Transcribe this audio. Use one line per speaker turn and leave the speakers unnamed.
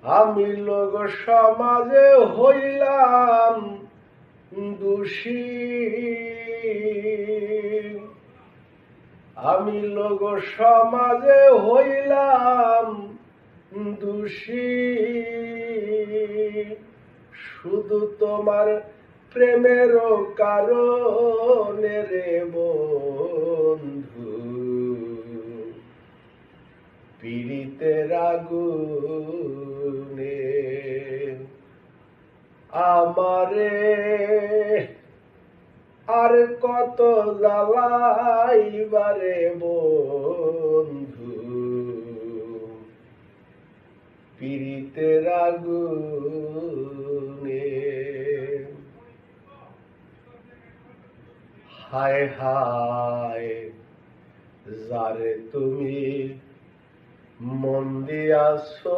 আমি লোক সমাজে হইলাম দোষী, আমি লোক সমাজে হইলাম দোষী। শুধু তোমার প্রেমের কারণে রে বন্ধু, পীড়িতের আগুনে আমারে আর কত জ্বালাইবারে বন্ধু, পীড়িতের আগুনে। হায় হায় যারে তুমি মন দিয়াছো